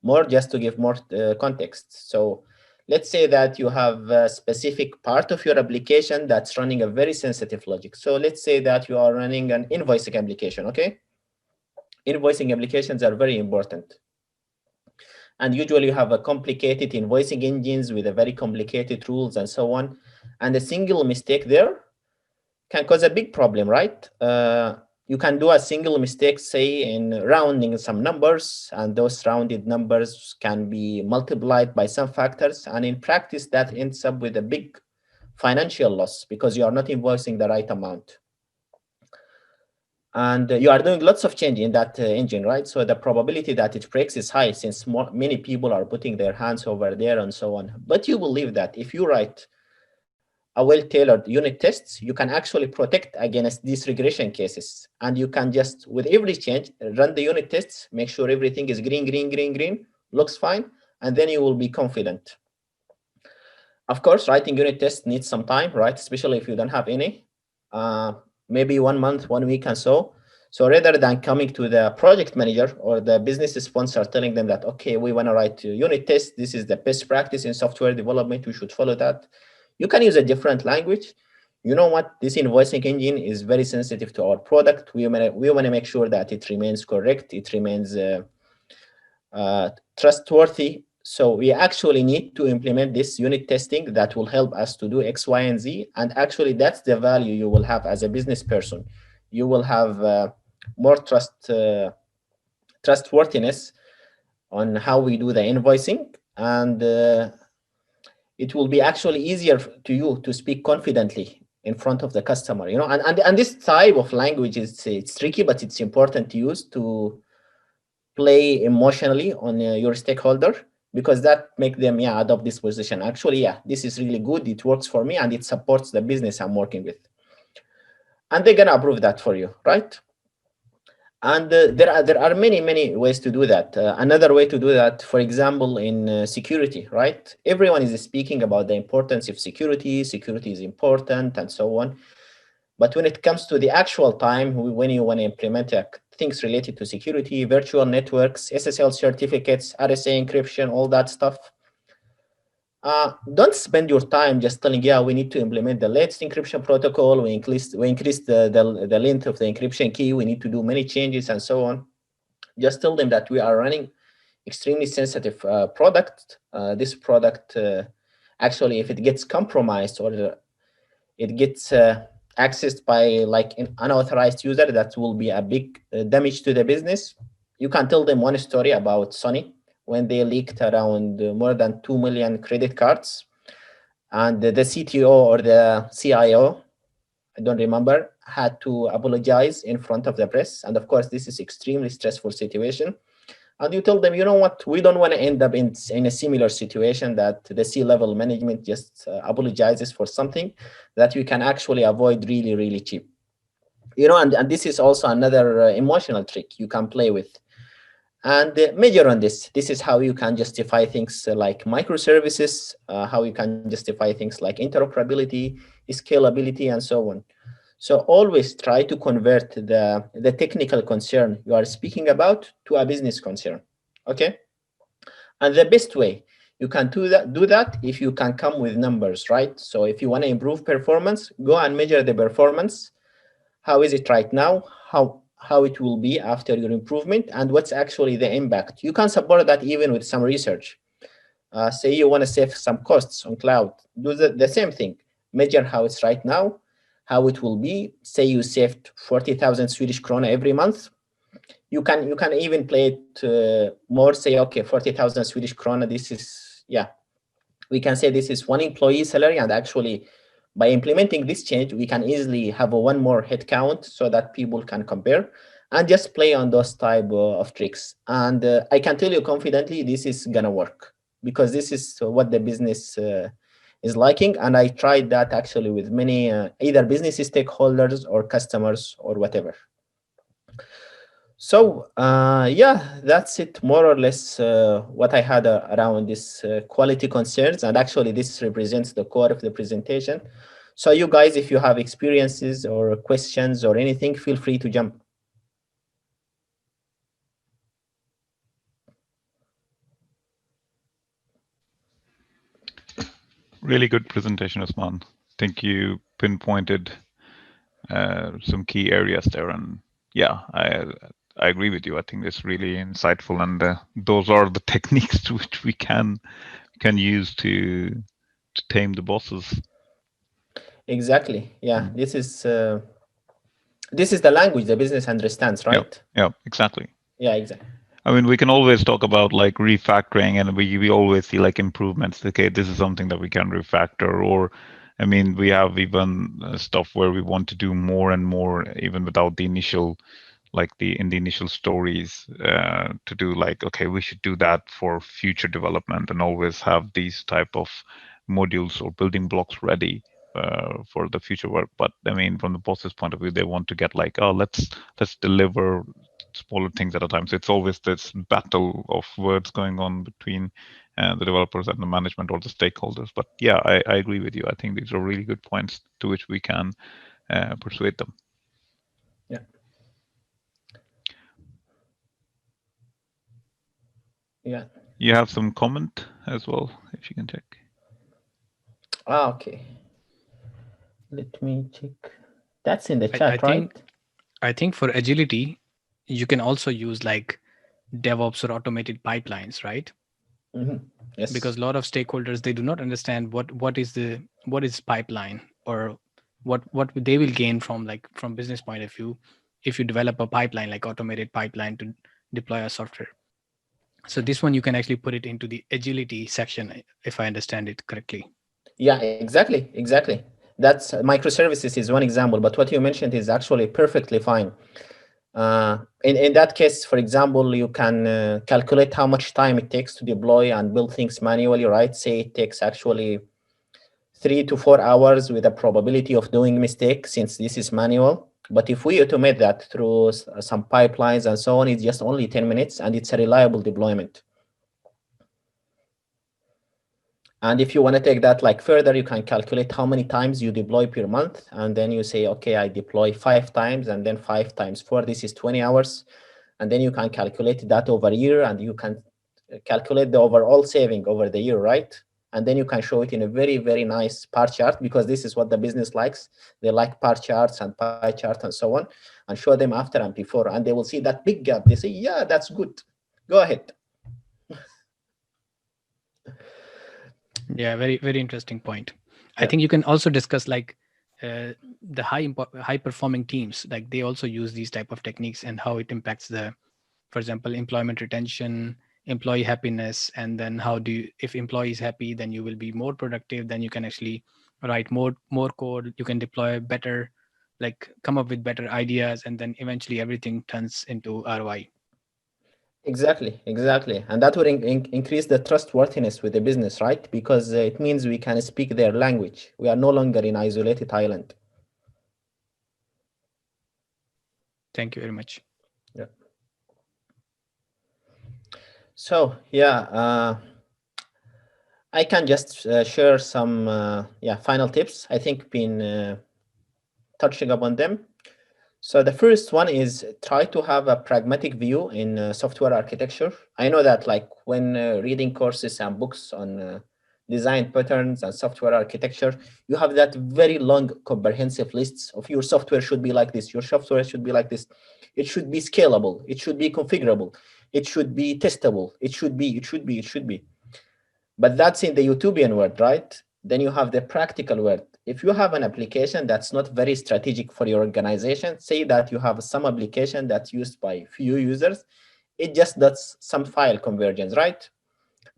more just to give more context. So let's say that you have a specific part of your application that's running a very sensitive logic. So let's say that you are running an invoicing application. Okay, invoicing applications are very important. And usually you have a complicated invoicing engines with a very complicated rules and so on. And a single mistake there can cause a big problem, right? You can do a single mistake, say, in rounding some numbers, and those rounded numbers can be multiplied by some factors. And in practice, that ends up with a big financial loss because you are not invoicing the right amount. And you are doing lots of change in that engine, right? So the probability that it breaks is high since many people are putting their hands over there and so on. But you believe that if you write a well-tailored unit tests, you can actually protect against these regression cases. And you can just, with every change, run the unit tests, make sure everything is green, green, green, green, looks fine, and then you will be confident. Of course, writing unit tests needs some time, right? Especially if you don't have any, maybe 1 month, 1 week and so. So rather than coming to the project manager or the business sponsor telling them that, okay, we want to write unit tests, this is the best practice in software development, we should follow that. You can use a different language. You know what? This invoicing engine is very sensitive to our product. We want to make sure that it remains correct, it remains trustworthy. So we actually need to implement this unit testing that will help us to do X, Y, and Z. And actually, that's the value you will have as a business person. You will have more trustworthiness on how we do the invoicing, and it will be actually easier to you to speak confidently in front of the customer. You know, and this type of language it's tricky, but it's important to use to play emotionally on your stakeholder, because that make them adopt this position. Actually, this is really good, it works for me, and it supports the business I'm working with, and they're gonna approve that for you, right? And there are many ways to do that. Another way to do that, for example, in security, right? Everyone is speaking about the importance of security. Security is important and so on. But when it comes to the actual time, when you want to implement things related to security, virtual networks, SSL certificates, RSA encryption, all that stuff, don't spend your time just telling, we need to implement the latest encryption protocol, we increase the length of the encryption key, we need to do many changes and so on. Just tell them that we are running extremely sensitive product. This product, actually, if it gets compromised or it gets accessed by like an unauthorized user, that will be a big damage to the business. You can tell them one story about Sony when they leaked around more than 2 million credit cards, and the CTO or the CIO, I don't remember, had to apologize in front of the press. And of course, this is extremely stressful situation. And you tell them, you know what, we don't want to end up in a similar situation that the C-level management just apologizes for something that we can actually avoid really, really cheap. You know, and this is also another emotional trick you can play with. And measure on this. This is how you can justify things like microservices, how you can justify things like interoperability, scalability, and so on. So always try to convert the technical concern you are speaking about to a business concern, okay? And the best way you can do that if you can come with numbers, right? So if you want to improve performance, go and measure the performance. How is it right now? How it will be after your improvement, and what's actually the impact. You can support that even with some research. Say you want to save some costs on cloud, do the same thing. Measure how it's right now, how it will be. Say you saved 40,000 Swedish krona every month. You can even play it more. Say, okay, 40,000 Swedish krona. This is, we can say this is one employee salary, and actually, by implementing this change, we can easily have one more headcount so that people can compare, and just play on those type of tricks. And I can tell you confidently, this is gonna work, because this is what the business is liking. And I tried that actually with many either business stakeholders or customers or whatever. So that's it more or less what I had around this quality concerns. And actually this represents the core of the presentation. So you guys, if you have experiences or questions or anything, feel free to jump. Really good presentation, Osman. I think you pinpointed some key areas there, and I agree with you. I think it's really insightful, and those are the techniques which we can use to tame the bosses. Exactly. Yeah, this is the language the business understands, right? Yeah, exactly. Yeah, exactly. I mean, we can always talk about like refactoring, and we always see like improvements. Okay, this is something that we can refactor, or I mean, we have even stuff where we want to do more and more, even without the initial, like in the initial stories, to do like, okay, we should do that for future development, and always have these type of modules or building blocks ready for the future work. But I mean, from the boss's point of view, they want to get like, oh, let's deliver smaller things at a time. So it's always this battle of words going on between the developers and the management or the stakeholders. But yeah, I agree with you. I think these are really good points to which we can persuade them. Yeah. Yeah. You have some comment as well, if you can check. Okay. Let me check. That's in the chat, right? I think for agility, you can also use like DevOps or automated pipelines, right? Mm-hmm. Yes. Because a lot of stakeholders, they do not understand what is pipeline, or what they will gain from, like, from business point of view, if you develop a pipeline, like automated pipeline to deploy a software. So this one you can actually put it into the agility section, if I understand it correctly. Yeah, exactly. That's microservices is one example, but what you mentioned is actually perfectly fine. In that case, for example, you can calculate how much time it takes to deploy and build things manually, right? Say it takes actually 3 to 4 hours with a probability of doing mistake, since this is manual. But if we automate that through some pipelines and so on, it's just only 10 minutes and it's a reliable deployment. And if you want to take that like further, you can calculate how many times you deploy per month. And then you say, okay, I deploy 5 times, and then 5 times 4, this is 20 hours. And then you can calculate that over a year, and you can calculate the overall saving over the year, right? And then you can show it in a very, very nice bar chart, because this is what the business likes. They like bar charts and pie charts and so on, and show them after and before, and they will see that big gap. They say, yeah, that's good. Go ahead. Yeah, very, very interesting point. Yeah. I think you can also discuss like the high performing teams, like they also use these type of techniques, and how it impacts the, for example, employment retention, employee happiness, and then how do you, if employee is happy, then you will be more productive, then you can actually write more code, you can deploy better, like come up with better ideas, and then eventually everything turns into ROI. Exactly. And that would increase the trustworthiness with the business, right? Because it means we can speak their language. We are no longer in isolated island. Thank you very much. Yeah. So yeah, I can just share some final tips. I think been touching upon them. So the first one is try to have a pragmatic view in software architecture. I know that like when reading courses and books on design patterns and software architecture, you have that very long comprehensive lists of your software should be like this, your software should be like this. It should be scalable, it should be configurable, it should be testable, it should be. But that's in the utopian world, right? Then you have the practical world. If you have an application that's not very strategic for your organization, say that you have some application that's used by few users, it just does some file conversions, right?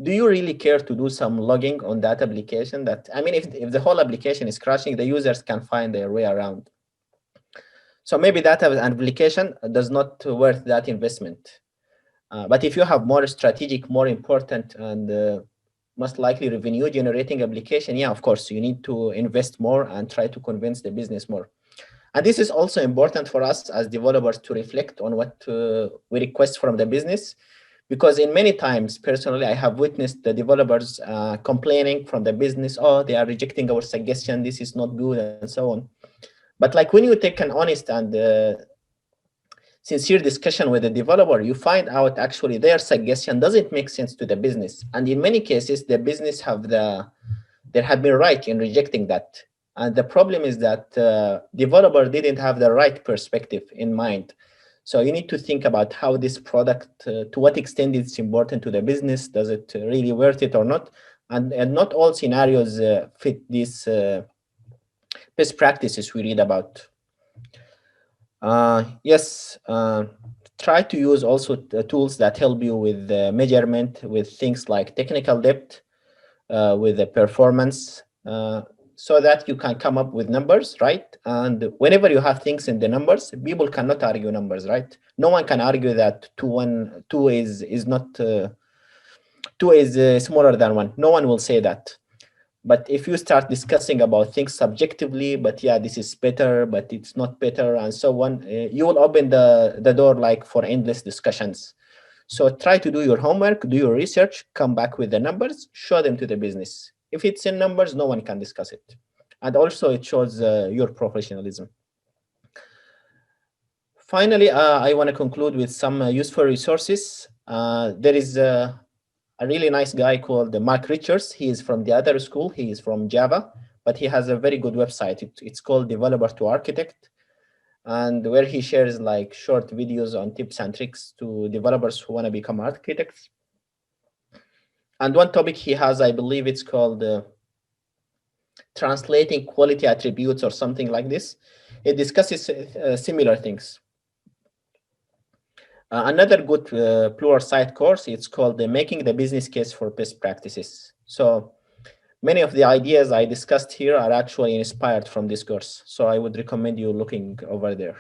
Do you really care to do some logging on that application? That, I mean, if the whole application is crashing, the users can find their way around. So maybe that application does not worth that investment. But if you have more strategic, more important, and most likely revenue generating application, yeah, of course, you need to invest more and try to convince the business more. And this is also important for us as developers to reflect on what we request from the business, because in many times, personally, I have witnessed the developers complaining from the business, oh, they are rejecting our suggestion, this is not good, and so on. But like when you take an honest and sincere discussion with the developer, you find out actually their suggestion doesn't make sense to the business. And in many cases, the business they have been right in rejecting that. And the problem is that developer didn't have the right perspective in mind. So you need to think about how this product, to what extent it's important to the business, does it really worth it or not? And not all scenarios fit these best practices we read about. Yes, try to use also tools that help you with measurement, with things like technical depth, with the performance. so that you can come up with numbers, right? And whenever you have things in the numbers, people cannot argue numbers, right? No one can argue that 2 is not 2 is smaller than 1. No one will say that. But if you start discussing about things subjectively, but yeah, this is better, but it's not better, and so on, you will open the door like for endless discussions. So try to do your homework, do your research, come back with the numbers, show them to the business. If it's in numbers, no one can discuss it. And also it shows your professionalism. Finally, I want to conclude with some useful resources. There is a really nice guy called Mark Richards. He is from the other school. He is from Java, but he has a very good website. It's called Developer to Architect, and where he shares like short videos on tips and tricks to developers who want to become architects. And one topic he has, I believe it's called translating quality attributes or something like this. It discusses similar things. Another good Pluralsight course, it's called Making the Business Case for Best Practices. So many of the ideas I discussed here are actually inspired from this course. So I would recommend you looking over there.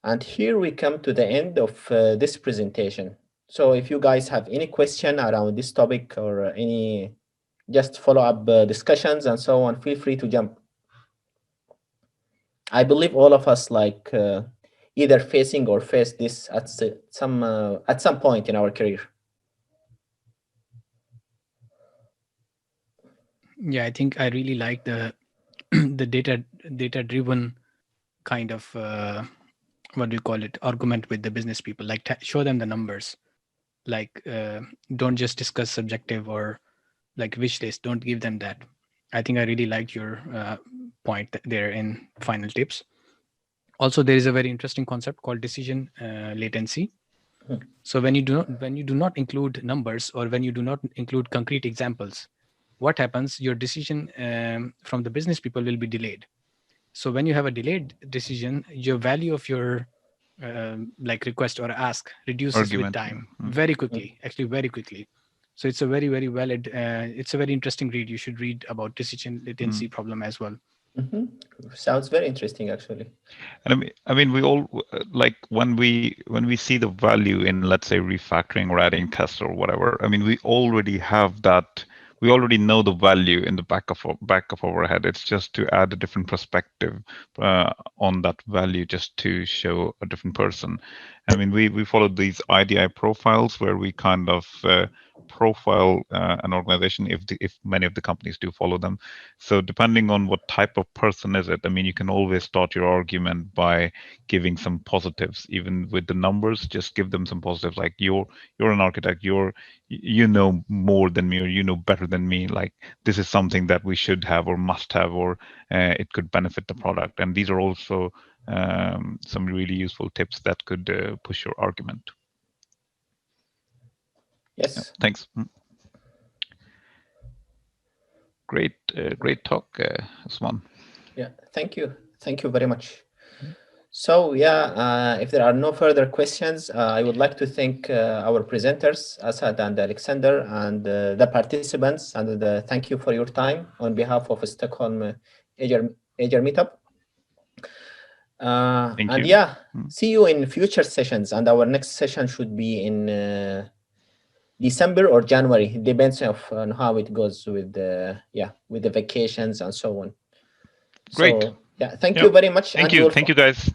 And here we come to the end of this presentation. So if you guys have any question around this topic or any just follow-up discussions and so on, feel free to jump. I believe all of us like either facing or face this at some point in our career. Yeah, I think I really like the the data-driven kind of what do you call it, argument with the business people. Like show them the numbers. Like don't just discuss subjective or like wish list. Don't give them that. I think I really liked your point there in final tips. Also, there is a very interesting concept called decision latency. So when you do not include numbers or when you do not include concrete examples, what happens? Your decision from the business people will be delayed. So when you have a delayed decision, your value of your like request or ask reduces Argument, with time yeah. very quickly, actually very quickly. So it's a very, very valid, it's a very interesting read. You should read about decision latency problem as well. Sounds very interesting, actually. And I mean, we all like when we see the value in, let's say, refactoring or adding tests or whatever. I mean, we already have that. We already know the value in the back of our head. It's just to add a different perspective on that value, just to show a different person. I mean, we followed these IDI profiles where we kind of profile an organization if many of the companies do follow them. So depending on what type of person is it, I mean, you can always start your argument by giving some positives, even with the numbers. Just give them some positives, like you're an architect, you know more than me, or you know better than me. Like this is something that we should have or must have, or it could benefit the product. And these are also some really useful tips that could push your argument. Yes. Yeah, thanks. Great talk, Usman. Yeah, thank you very much. So yeah, if there are no further questions, I would like to thank our presenters, Asad and Alexander, and the participants, and thank you for your time on behalf of Stockholm Azure Meetup. Thank and you. Yeah, see you in future sessions, and our next session should be in December or January. It depends on how it goes with the vacations and so on. Great. So yeah, thank you very much. Thank you, guys.